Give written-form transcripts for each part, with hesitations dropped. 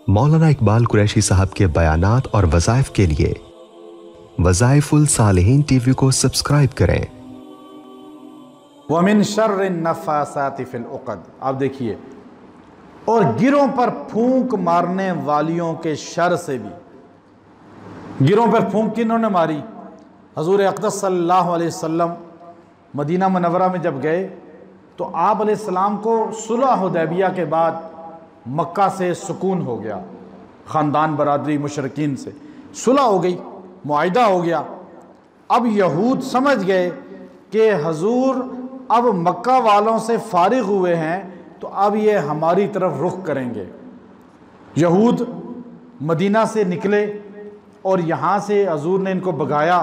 मौलाना इकबाल कुरैशी साहब के बयानात और वज़ाइफ के लिए वज़ाइफुल सालिहीन टीवी को सब्सक्राइब करें। वमिन शर्रि नफ़ासाति फ़िल उक़द, आप देखिए, और गिरों पर फूंक मारने वालियों के शर से भी। गिरों पर फूंक किन्होंने मारी? हज़ूर अक़दस सल्लल्लाहु अलैहि वसल्लम मदीना मुनव्वरा में जब गए तो आप अलैहिस्सलाम को सुलह हुदैबिया के बाद मक्का से सुकून हो गया, ख़ानदान बरादरी मुशरिकीन से सुलह हो गई, मुआहिदा हो गया। अब यहूद समझ गए कि हजूर अब मक्का वालों से फारिग हुए हैं तो अब ये हमारी तरफ रुख करेंगे। यहूद मदीना से निकले और यहाँ से हजूर ने इनको भगाया,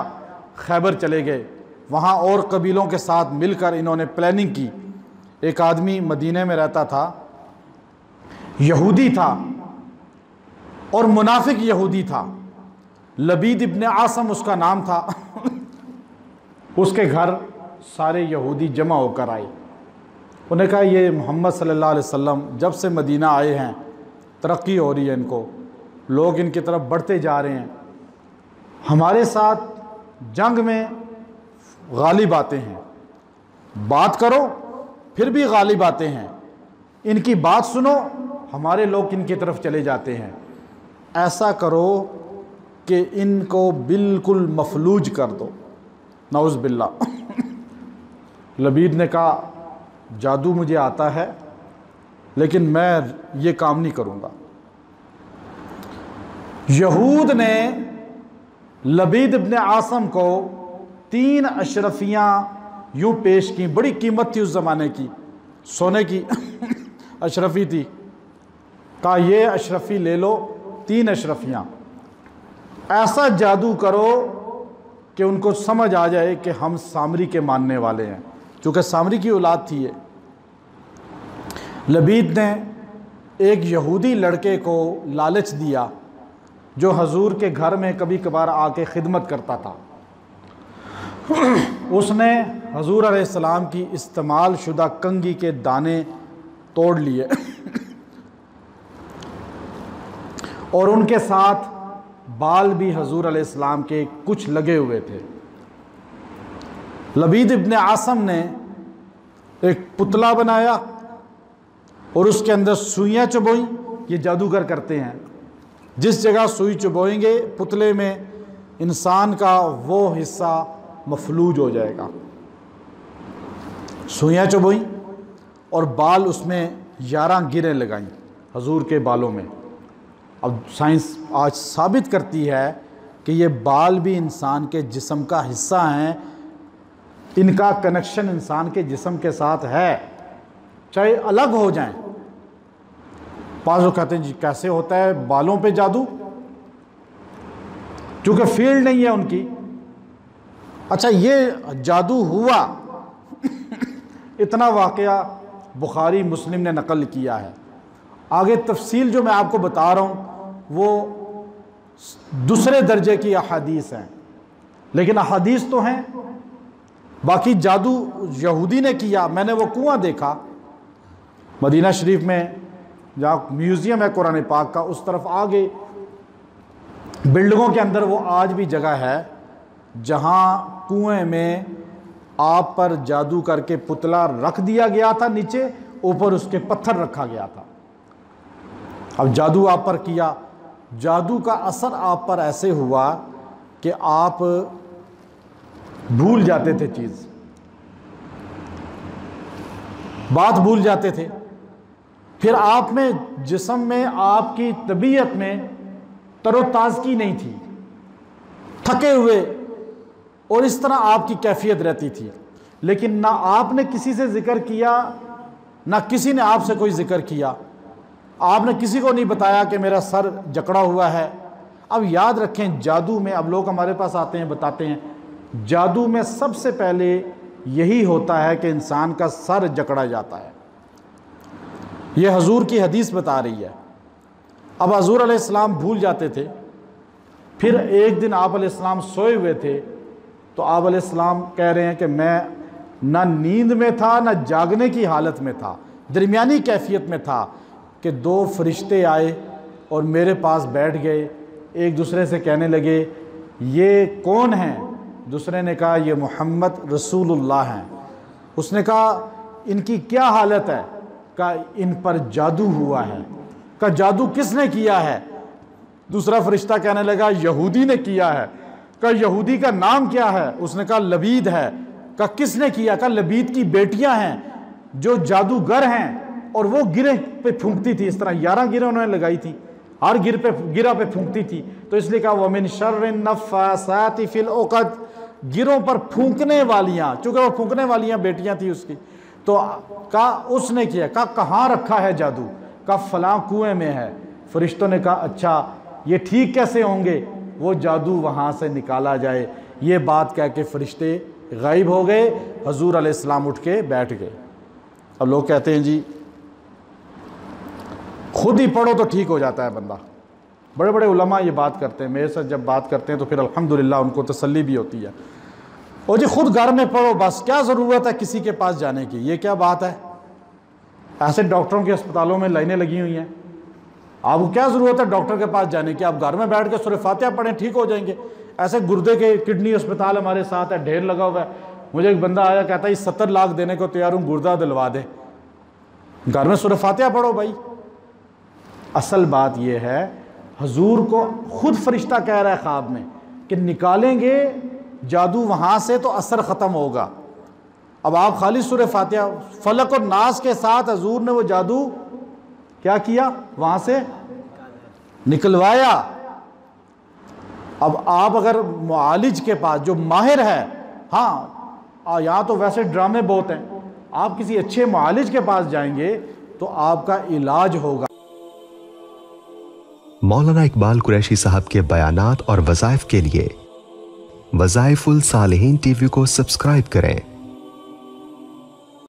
खैबर चले गए। वहाँ और कबीलों के साथ मिलकर इन्होंने प्लानिंग की। एक आदमी मदीने में रहता था, यहूदी था और मुनाफिक यहूदी था, लबीद इब्ने आसम उसका नाम था। उसके घर सारे यहूदी जमा होकर आए। उन्हें कहा, ये मोहम्मद सल्लल्लाहु अलैहि वसल्लम जब से मदीना आए हैं तरक्की हो रही है, इनको लोग इनकी तरफ बढ़ते जा रहे हैं, हमारे साथ जंग में गालिब आते हैं, बात करो फिर भी गालिब आते हैं, इनकी बात सुनो, हमारे लोग इनकी तरफ चले जाते हैं। ऐसा करो कि इनको बिल्कुल मफलूज कर दो, नाउज़ बिल्लाह। लबीद ने कहा, जादू मुझे आता है लेकिन मैं ये काम नहीं करूँगा। यहूद ने लबीद इब्ने आसम को 3 अशरफियाँ यूँ पेश की। बड़ी कीमत थी उस ज़माने की, सोने की अशरफी थी। कहा, ये अशरफी ले लो, 3 अशरफियाँ। ऐसा जादू करो कि उनको समझ आ जाए कि हम सामरी के मानने वाले हैं, क्योंकि सामरी की औलाद थी ये। लबीद ने एक यहूदी लड़के को लालच दिया जो हजूर के घर में कभी कभार आके खिदमत करता था। उसने हजूर अलैहिस्सलाम की इस्तेमाल शुदा कंघी के दाने तोड़ लिए और उनके साथ बाल भी हजूर अलैहिस्सलाम के कुछ लगे हुए थे। लबीद इब्ने आसम ने एक पुतला बनाया और उसके अंदर सुइयाँ चुभोई। ये जादूगर करते हैं, जिस जगह सुई चुभोएंगे पुतले में इंसान का वो हिस्सा मफलूज हो जाएगा। सुइयाँ चुभोई और बाल उसमें 11 गिरें लगाई हजूर के बालों में। अब साइंस आज साबित करती है कि ये बाल भी इंसान के जिस्म का हिस्सा हैं, इनका कनेक्शन इंसान के जिस्म के साथ है, चाहे अलग हो जाएं। पास लोग कहते हैं, जी कैसे होता है बालों पे जादू? क्योंकि फील्ड नहीं है उनकी। अच्छा, ये जादू हुआ इतना वाकया बुखारी मुस्लिम ने नकल किया है। आगे तफसील जो मैं आपको बता रहा हूँ वो दूसरे दर्जे की अहादीस हैं, लेकिन अहादीस तो हैं। बाकी जादू यहूदी ने किया। मैंने वो कुआं देखा मदीना शरीफ में, जहाँ म्यूज़ियम है कुरान पाक का, उस तरफ आगे बिल्डिंगों के अंदर वो आज भी जगह है जहाँ कुएं में आप पर जादू करके पुतला रख दिया गया था, नीचे ऊपर उसके पत्थर रखा गया था। अब जादू आप पर किया, जादू का असर आप पर ऐसे हुआ कि आप भूल जाते थे, चीज़ बात भूल जाते थे। फिर आप में जिस्म में आपकी तबीयत में तरोताज़गी नहीं थी, थके हुए, और इस तरह आपकी कैफियत रहती थी। लेकिन ना आपने किसी से जिक्र किया, ना किसी ने आपसे कोई जिक्र किया। आपने किसी को नहीं बताया कि मेरा सर जकड़ा हुआ है। अब याद रखें, जादू में, अब लोग हमारे पास आते हैं बताते हैं, जादू में सबसे पहले यही होता है कि इंसान का सर जकड़ा जाता है। ये हजूर की हदीस बता रही है। अब हजूर अलैहिस्सलाम भूल जाते थे। फिर एक दिन आप अलैहिस्सलाम सोए हुए थे तो आप अलैहिस्सलाम कह रहे हैं कि मैं ना नींद में था ना जागने की हालत में था, दरमियानी कैफियत में था कि 2 फरिश्ते आए और मेरे पास बैठ गए, एक दूसरे से कहने लगे ये कौन हैं? दूसरे ने कहा ये मोहम्मद रसूलुल्लाह हैं। उसने कहा इनकी क्या हालत है? कहा इन पर जादू हुआ है। कहा जादू किसने किया है? दूसरा फरिश्ता कहने लगा यहूदी ने किया है। कहा यहूदी का नाम क्या है? उसने कहा लबीद है। कहा किसने किया? कहा लबीद की बेटियां हैं जो जादूगर हैं और वो गिरे पे फूंकती थी। इस तरह 11 गिरे उन्होंने लगाई थी, हर गिरा पे फूंकती थी। तो इसलिए कहा वमिन शर्रिन नफ्फासाति फिल उक़द, गिरों पर फूंकने वालियां, चूंकि वो फूंकने वालियां बेटियां थी उसकी। तो कहा उसने किया। कहा कहाँ रखा है जादू? कहा फलां कुएं में है। फरिश्तों ने कहा अच्छा ये ठीक कैसे होंगे? वो जादू वहां से निकाला जाए। ये बात कह के फरिश्ते गायब हो गए। हजूर अलैहिस्सलाम उठ के बैठ गए। अब लोग कहते हैं जी खुद ही पढ़ो तो ठीक हो जाता है बंदा। बड़े बड़े उलमा ये बात करते हैं, मेरे साथ जब बात करते हैं तो फिर अल्हम्दुलिल्लाह उनको तसल्ली भी होती है। और जी खुद घर में पढ़ो बस, क्या ज़रूरत है किसी के पास जाने की? ये क्या बात है? ऐसे डॉक्टरों के अस्पतालों में लाइनें लगी हुई हैं, आपको क्या ज़रूरत है डॉक्टर के पास जाने की? आप घर में बैठ के सूरह फातिहा पढ़ें, ठीक हो जाएंगे। ऐसे गुर्दे के किडनी अस्पताल हमारे साथ है, ढेर लगा हुआ है। मुझे एक बंदा आया कहता है 70 लाख देने को तैयार हूँ, गुर्दा दिलवा दे। घर में सूरह फातिहा पढ़ो भाई। असल बात यह है हजूर को खुद फरिश्ता कह रहा है ख्वाब में कि निकालेंगे जादू वहां से तो असर ख़त्म होगा। अब आप खाली सूरह फातिहा, फलक और नास के साथ हजूर ने वो जादू क्या किया? वहां से निकलवाया। अब आप अगर मुआलिज के पास जो माहिर है, हाँ यहाँ तो वैसे ड्रामे बहुत हैं, आप किसी अच्छे मुआलिज के पास जाएंगे तो आपका इलाज होगा। मौलाना इकबाल कुरैशी साहब के बयानात और वज़ाइफ के लिए वज़ाइफुल सालिहीन टीवी को सब्सक्राइब करें।